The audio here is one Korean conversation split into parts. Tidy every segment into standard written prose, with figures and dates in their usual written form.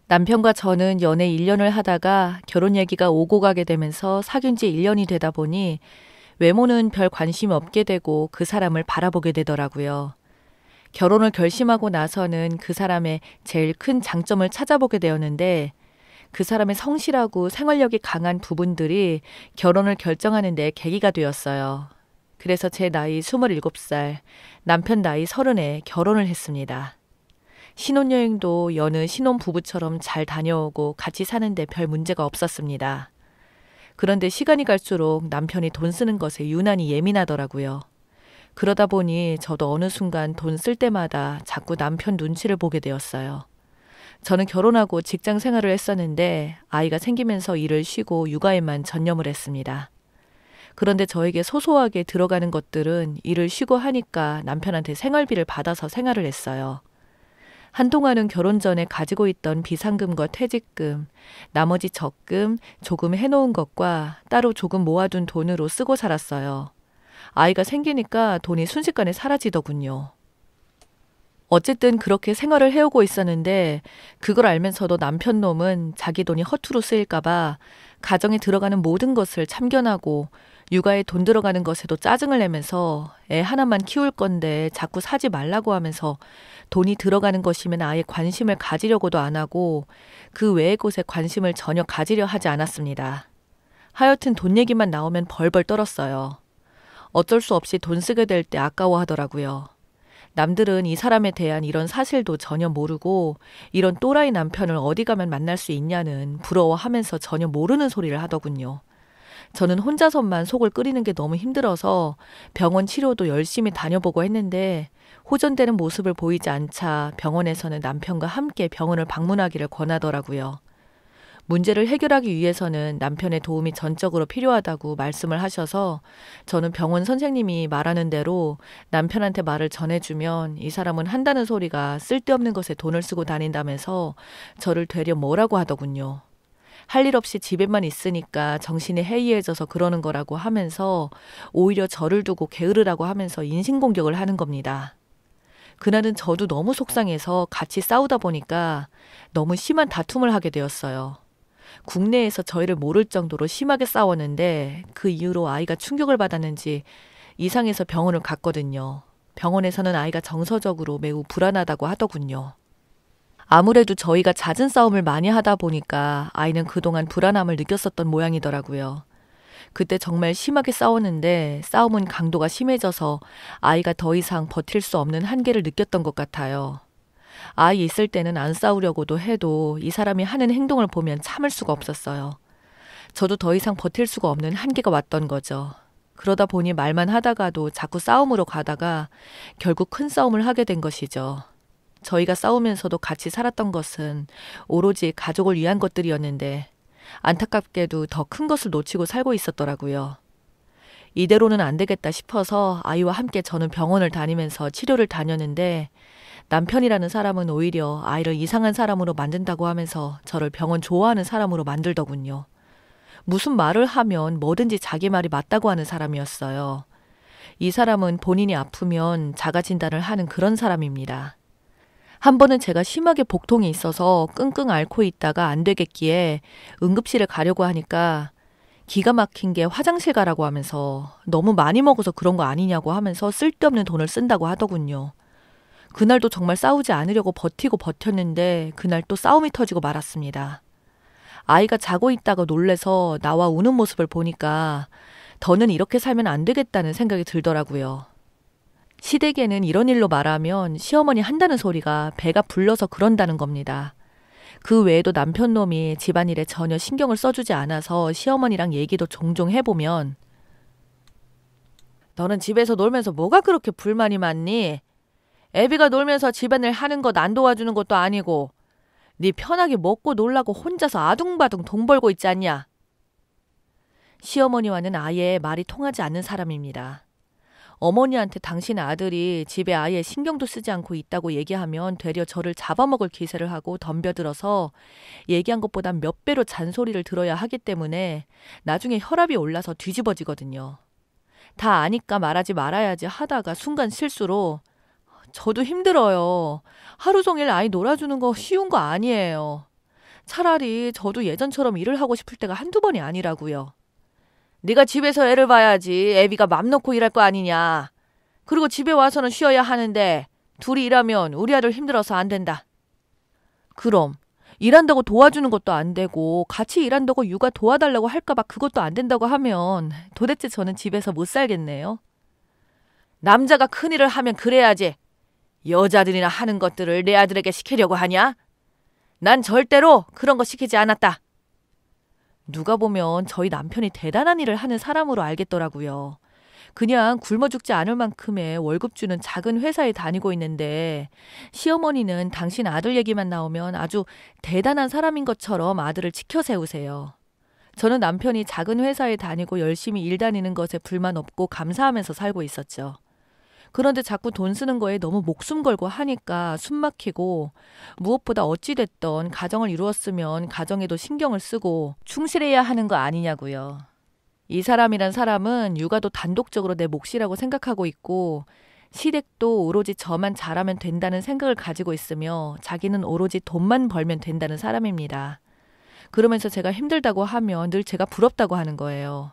남편과 저는 연애 1년을 하다가 결혼 얘기가 오고 가게 되면서 사귄 지 1년이 되다 보니 외모는 별 관심이 없게 되고 그 사람을 바라보게 되더라고요. 결혼을 결심하고 나서는 그 사람의 제일 큰 장점을 찾아보게 되었는데 그 사람의 성실하고 생활력이 강한 부분들이 결혼을 결정하는 데 계기가 되었어요. 그래서 제 나이 27살, 남편 나이 30에 결혼을 했습니다. 신혼여행도 여느 신혼부부처럼 잘 다녀오고 같이 사는데 별 문제가 없었습니다. 그런데 시간이 갈수록 남편이 돈 쓰는 것에 유난히 예민하더라고요. 그러다 보니 저도 어느 순간 돈 쓸 때마다 자꾸 남편 눈치를 보게 되었어요. 저는 결혼하고 직장 생활을 했었는데 아이가 생기면서 일을 쉬고 육아에만 전념을 했습니다. 그런데 저에게 소소하게 들어가는 것들은 일을 쉬고 하니까 남편한테 생활비를 받아서 생활을 했어요. 한동안은 결혼 전에 가지고 있던 비상금과 퇴직금, 나머지 적금, 조금 해놓은 것과 따로 조금 모아둔 돈으로 쓰고 살았어요. 아이가 생기니까 돈이 순식간에 사라지더군요. 어쨌든 그렇게 생활을 해오고 있었는데 그걸 알면서도 남편 놈은 자기 돈이 허투루 쓰일까봐 가정에 들어가는 모든 것을 참견하고 육아에 돈 들어가는 것에도 짜증을 내면서 애 하나만 키울 건데 자꾸 사지 말라고 하면서 돈이 들어가는 것이면 아예 관심을 가지려고도 안 하고 그 외의 곳에 관심을 전혀 가지려 하지 않았습니다. 하여튼 돈 얘기만 나오면 벌벌 떨었어요. 어쩔 수 없이 돈 쓰게 될 때 아까워하더라고요. 남들은 이 사람에 대한 이런 사실도 전혀 모르고 이런 또라이 남편을 어디 가면 만날 수 있냐는 부러워하면서 전혀 모르는 소리를 하더군요. 저는 혼자서만 속을 끓이는 게 너무 힘들어서 병원 치료도 열심히 다녀보고 했는데 호전되는 모습을 보이지 않자 병원에서는 남편과 함께 병원을 방문하기를 권하더라고요. 문제를 해결하기 위해서는 남편의 도움이 전적으로 필요하다고 말씀을 하셔서 저는 병원 선생님이 말하는 대로 남편한테 말을 전해주면 이 사람은 한다는 소리가 쓸데없는 것에 돈을 쓰고 다닌다면서 저를 되려 뭐라고 하더군요. 할 일 없이 집에만 있으니까 정신이 해이해져서 그러는 거라고 하면서 오히려 저를 두고 게으르라고 하면서 인신공격을 하는 겁니다. 그날은 저도 너무 속상해서 같이 싸우다 보니까 너무 심한 다툼을 하게 되었어요. 국내에서 저희를 모를 정도로 심하게 싸웠는데 그 이후로 아이가 충격을 받았는지 이상해서 병원을 갔거든요. 병원에서는 아이가 정서적으로 매우 불안하다고 하더군요. 아무래도 저희가 잦은 싸움을 많이 하다 보니까 아이는 그동안 불안함을 느꼈었던 모양이더라고요. 그때 정말 심하게 싸웠는데 싸움은 강도가 심해져서 아이가 더 이상 버틸 수 없는 한계를 느꼈던 것 같아요. 아이 있을 때는 안 싸우려고도 해도 이 사람이 하는 행동을 보면 참을 수가 없었어요. 저도 더 이상 버틸 수가 없는 한계가 왔던 거죠. 그러다 보니 말만 하다가도 자꾸 싸움으로 가다가 결국 큰 싸움을 하게 된 것이죠. 저희가 싸우면서도 같이 살았던 것은 오로지 가족을 위한 것들이었는데 안타깝게도 더 큰 것을 놓치고 살고 있었더라고요. 이대로는 안 되겠다 싶어서 아이와 함께 저는 병원을 다니면서 치료를 다녔는데 남편이라는 사람은 오히려 아이를 이상한 사람으로 만든다고 하면서 저를 병원 좋아하는 사람으로 만들더군요. 무슨 말을 하면 뭐든지 자기 말이 맞다고 하는 사람이었어요. 이 사람은 본인이 아프면 자가 진단을 하는 그런 사람입니다. 한 번은 제가 심하게 복통이 있어서 끙끙 앓고 있다가 안 되겠기에 응급실에 가려고 하니까 기가 막힌 게 화장실 가라고 하면서 너무 많이 먹어서 그런 거 아니냐고 하면서 쓸데없는 돈을 쓴다고 하더군요. 그날도 정말 싸우지 않으려고 버티고 버텼는데 그날 또 싸움이 터지고 말았습니다. 아이가 자고 있다가 놀래서 나와 우는 모습을 보니까 더는 이렇게 살면 안 되겠다는 생각이 들더라고요. 시댁에는 이런 일로 말하면 시어머니 한다는 소리가 배가 불러서 그런다는 겁니다. 그 외에도 남편 놈이 집안일에 전혀 신경을 써주지 않아서 시어머니랑 얘기도 종종 해보면 너는 집에서 놀면서 뭐가 그렇게 불만이 많니? 애비가 놀면서 집안일 하는 것 안 도와주는 것도 아니고 네 편하게 먹고 놀라고 혼자서 아둥바둥 돈 벌고 있지 않냐? 시어머니와는 아예 말이 통하지 않는 사람입니다. 어머니한테 당신의 아들이 집에 아예 신경도 쓰지 않고 있다고 얘기하면 되려 저를 잡아먹을 기세를 하고 덤벼들어서 얘기한 것보다 몇 배로 잔소리를 들어야 하기 때문에 나중에 혈압이 올라서 뒤집어지거든요. 다 아니까 말하지 말아야지 하다가 순간 실수로 저도 힘들어요. 하루 종일 아이 놀아주는 거 쉬운 거 아니에요. 차라리 저도 예전처럼 일을 하고 싶을 때가 한두 번이 아니라고요. 네가 집에서 애를 봐야지 애비가 맘 놓고 일할 거 아니냐. 그리고 집에 와서는 쉬어야 하는데 둘이 일하면 우리 아들 힘들어서 안 된다. 그럼 일한다고 도와주는 것도 안 되고 같이 일한다고 육아 도와달라고 할까봐 그것도 안 된다고 하면 도대체 저는 집에서 못 살겠네요. 남자가 큰일을 하면 그래야지. 여자들이나 하는 것들을 내 아들에게 시키려고 하냐? 난 절대로 그런 거 시키지 않았다. 누가 보면 저희 남편이 대단한 일을 하는 사람으로 알겠더라고요. 그냥 굶어 죽지 않을 만큼의 월급 주는 작은 회사에 다니고 있는데 시어머니는 당신 아들 얘기만 나오면 아주 대단한 사람인 것처럼 아들을 치켜 세우세요. 저는 남편이 작은 회사에 다니고 열심히 일 다니는 것에 불만 없고 감사하면서 살고 있었죠. 그런데 자꾸 돈 쓰는 거에 너무 목숨 걸고 하니까 숨 막히고 무엇보다 어찌됐던 가정을 이루었으면 가정에도 신경을 쓰고 충실해야 하는 거 아니냐고요. 이 사람이란 사람은 육아도 단독적으로 내 몫이라고 생각하고 있고 시댁도 오로지 저만 잘하면 된다는 생각을 가지고 있으며 자기는 오로지 돈만 벌면 된다는 사람입니다. 그러면서 제가 힘들다고 하면 늘 제가 부럽다고 하는 거예요.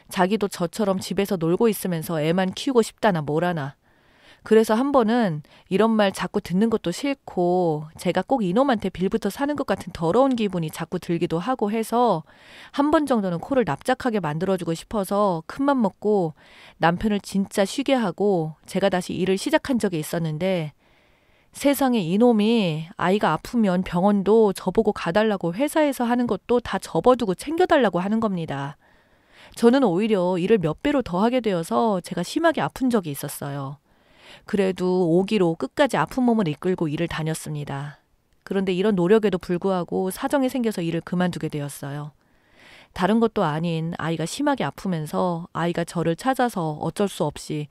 자기도 저처럼 집에서 놀고 있으면서 애만 키우고 싶다나 뭐라나. 그래서 한 번은 이런 말 자꾸 듣는 것도 싫고 제가 꼭 이놈한테 빌부터 사는 것 같은 더러운 기분이 자꾸 들기도 하고 해서 한 번 정도는 코를 납작하게 만들어주고 싶어서 큰맘 먹고 남편을 진짜 쉬게 하고 제가 다시 일을 시작한 적이 있었는데 세상에 이놈이 아이가 아프면 병원도 저보고 가달라고 회사에서 하는 것도 다 접어두고 챙겨달라고 하는 겁니다. 저는 오히려 일을 몇 배로 더 하게 되어서 제가 심하게 아픈 적이 있었어요. 그래도 오기로 끝까지 아픈 몸을 이끌고 일을 다녔습니다. 그런데 이런 노력에도 불구하고 사정이 생겨서 일을 그만두게 되었어요. 다른 것도 아닌 아이가 심하게 아프면서 아이가 저를 찾아서 어쩔 수 없이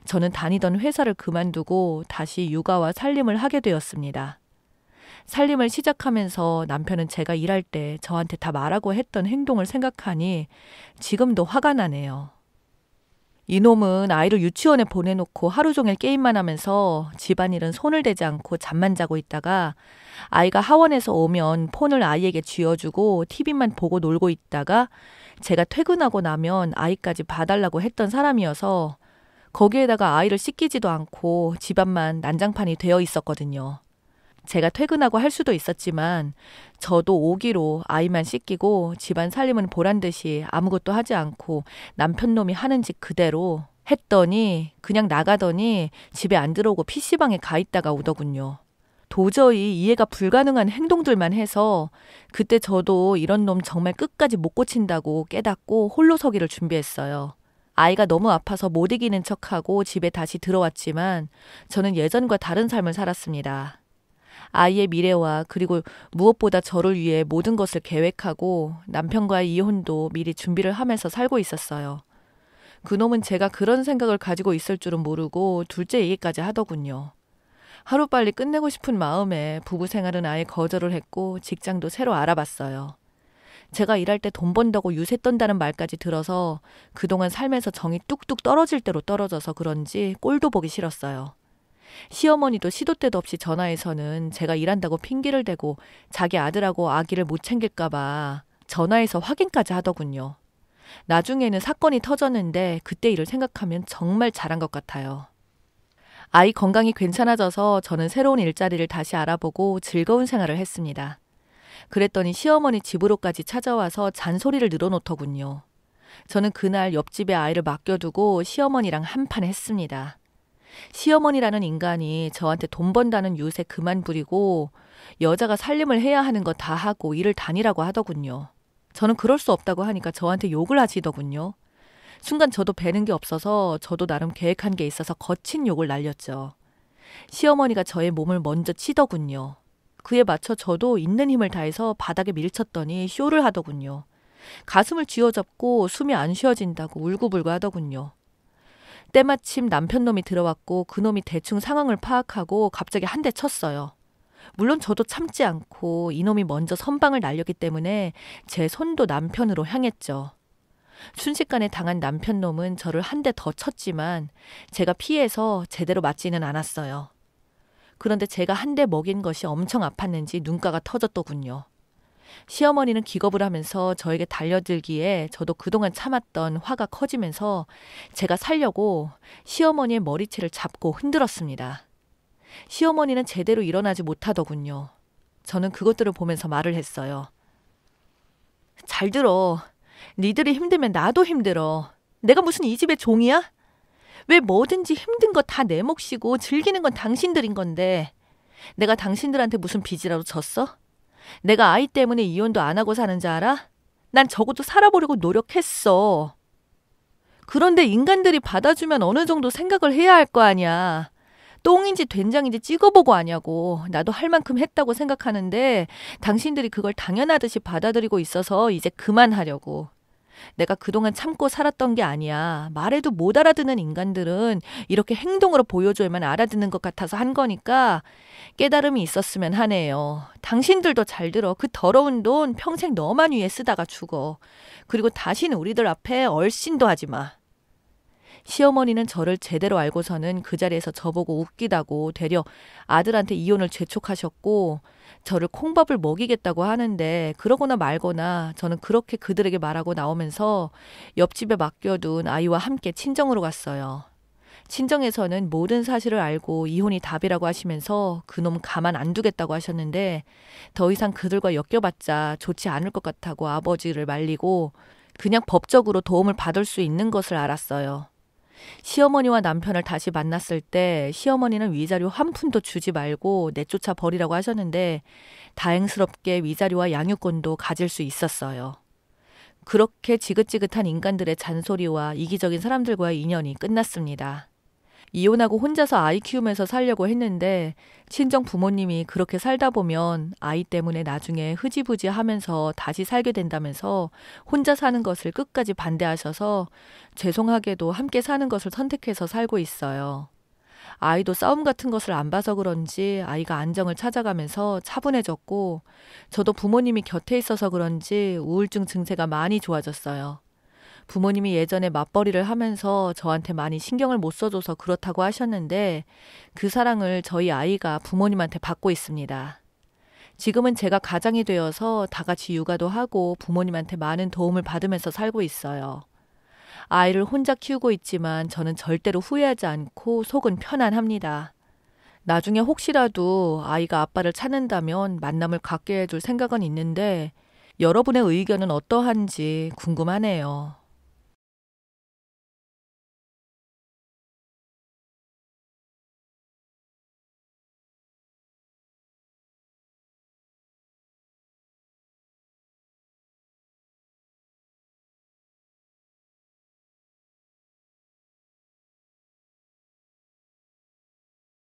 저는 다니던 회사를 그만두고 다시 육아와 살림을 하게 되었습니다. 살림을 시작하면서 남편은 제가 일할 때 저한테 다 말하고 했던 행동을 생각하니 지금도 화가 나네요. 이놈은 아이를 유치원에 보내놓고 하루 종일 게임만 하면서 집안일은 손을 대지 않고 잠만 자고 있다가 아이가 하원에서 오면 폰을 아이에게 쥐어주고 TV만 보고 놀고 있다가 제가 퇴근하고 나면 아이까지 봐달라고 했던 사람이어서 거기에다가 아이를 씻기지도 않고 집안만 난장판이 되어 있었거든요. 제가 퇴근하고 할 수도 있었지만 저도 오기로 아이만 씻기고 집안 살림은 보란 듯이 아무것도 하지 않고 남편 놈이 하는 짓 그대로 했더니 그냥 나가더니 집에 안 들어오고 PC방에 가 있다가 오더군요. 도저히 이해가 불가능한 행동들만 해서 그때 저도 이런 놈 정말 끝까지 못 고친다고 깨닫고 홀로 서기를 준비했어요. 아이가 너무 아파서 못 이기는 척하고 집에 다시 들어왔지만 저는 예전과 다른 삶을 살았습니다. 아이의 미래와 그리고 무엇보다 저를 위해 모든 것을 계획하고 남편과의 이혼도 미리 준비를 하면서 살고 있었어요. 그놈은 제가 그런 생각을 가지고 있을 줄은 모르고 둘째 얘기까지 하더군요. 하루빨리 끝내고 싶은 마음에 부부 생활은 아예 거절을 했고 직장도 새로 알아봤어요. 제가 일할 때 돈 번다고 유세 떤다는 말까지 들어서 그동안 삶에서 정이 뚝뚝 떨어질 대로 떨어져서 그런지 꼴도 보기 싫었어요. 시어머니도 시도 때도 없이 전화해서는 제가 일한다고 핑계를 대고 자기 아들하고 아기를 못 챙길까 봐 전화해서 확인까지 하더군요. 나중에는 사건이 터졌는데 그때 일을 생각하면 정말 잘한 것 같아요. 아이 건강이 괜찮아져서 저는 새로운 일자리를 다시 알아보고 즐거운 생활을 했습니다. 그랬더니 시어머니 집으로까지 찾아와서 잔소리를 늘어놓더군요. 저는 그날 옆집에 아이를 맡겨두고 시어머니랑 한판 했습니다. 시어머니라는 인간이 저한테 돈 번다는 유세 그만 부리고 여자가 살림을 해야 하는 거 다 하고 일을 다니라고 하더군요. 저는 그럴 수 없다고 하니까 저한테 욕을 하시더군요. 순간 저도 배는 게 없어서 저도 나름 계획한 게 있어서 거친 욕을 날렸죠. 시어머니가 저의 몸을 먼저 치더군요. 그에 맞춰 저도 있는 힘을 다해서 바닥에 밀쳤더니 쇼를 하더군요. 가슴을 쥐어잡고 숨이 안 쉬어진다고 울고불고 하더군요. 때마침 남편 놈이 들어왔고 그놈이 대충 상황을 파악하고 갑자기 한 대 쳤어요. 물론 저도 참지 않고 이놈이 먼저 선방을 날렸기 때문에 제 손도 남편으로 향했죠. 순식간에 당한 남편 놈은 저를 한 대 더 쳤지만 제가 피해서 제대로 맞지는 않았어요. 그런데 제가 한 대 먹인 것이 엄청 아팠는지 눈가가 터졌더군요. 시어머니는 기겁을 하면서 저에게 달려들기에 저도 그동안 참았던 화가 커지면서 제가 살려고 시어머니의 머리채를 잡고 흔들었습니다. 시어머니는 제대로 일어나지 못하더군요. 저는 그것들을 보면서 말을 했어요. 잘 들어. 니들이 힘들면 나도 힘들어. 내가 무슨 이 집의 종이야? 왜 뭐든지 힘든 거 다 내 몫이고 즐기는 건 당신들인 건데 내가 당신들한테 무슨 빚이라도 졌어? 내가 아이 때문에 이혼도 안 하고 사는 줄 알아? 난 적어도 살아보려고 노력했어. 그런데 인간들이 받아주면 어느 정도 생각을 해야 할 거 아니야. 똥인지 된장인지 찍어보고 하냐고. 나도 할 만큼 했다고 생각하는데 당신들이 그걸 당연하듯이 받아들이고 있어서 이제 그만하려고. 내가 그동안 참고 살았던 게 아니야. 말해도 못 알아듣는 인간들은 이렇게 행동으로 보여줘야만 알아듣는 것 같아서 한 거니까 깨달음이 있었으면 하네요. 당신들도 잘 들어. 그 더러운 돈 평생 너만 위해 쓰다가 죽어. 그리고 다시는 우리들 앞에 얼씬도 하지 마. 시어머니는 저를 제대로 알고서는 그 자리에서 저보고 웃기다고 되려 아들한테 이혼을 재촉하셨고 저를 콩밥을 먹이겠다고 하는데 그러거나 말거나 저는 그렇게 그들에게 말하고 나오면서 옆집에 맡겨둔 아이와 함께 친정으로 갔어요. 친정에서는 모든 사실을 알고 이혼이 답이라고 하시면서 그놈 가만 안 두겠다고 하셨는데 더 이상 그들과 엮여봤자 좋지 않을 것 같다고 아버지를 말리고 그냥 법적으로 도움을 받을 수 있는 것을 알았어요. 시어머니와 남편을 다시 만났을 때 시어머니는 위자료 한 푼도 주지 말고 내쫓아 버리라고 하셨는데 다행스럽게 위자료와 양육권도 가질 수 있었어요. 그렇게 지긋지긋한 인간들의 잔소리와 이기적인 사람들과의 인연이 끝났습니다. 이혼하고 혼자서 아이 키우면서 살려고 했는데 친정 부모님이 그렇게 살다 보면 아이 때문에 나중에 흐지부지 하면서 다시 살게 된다면서 혼자 사는 것을 끝까지 반대하셔서 죄송하게도 함께 사는 것을 선택해서 살고 있어요. 아이도 싸움 같은 것을 안 봐서 그런지 아이가 안정을 찾아가면서 차분해졌고 저도 부모님이 곁에 있어서 그런지 우울증 증세가 많이 좋아졌어요. 부모님이 예전에 맞벌이를 하면서 저한테 많이 신경을 못 써줘서 그렇다고 하셨는데 그 사랑을 저희 아이가 부모님한테 받고 있습니다. 지금은 제가 가장이 되어서 다 같이 육아도 하고 부모님한테 많은 도움을 받으면서 살고 있어요. 아이를 혼자 키우고 있지만 저는 절대로 후회하지 않고 속은 편안합니다. 나중에 혹시라도 아이가 아빠를 찾는다면 만남을 갖게 해줄 생각은 있는데 여러분의 의견은 어떠한지 궁금하네요.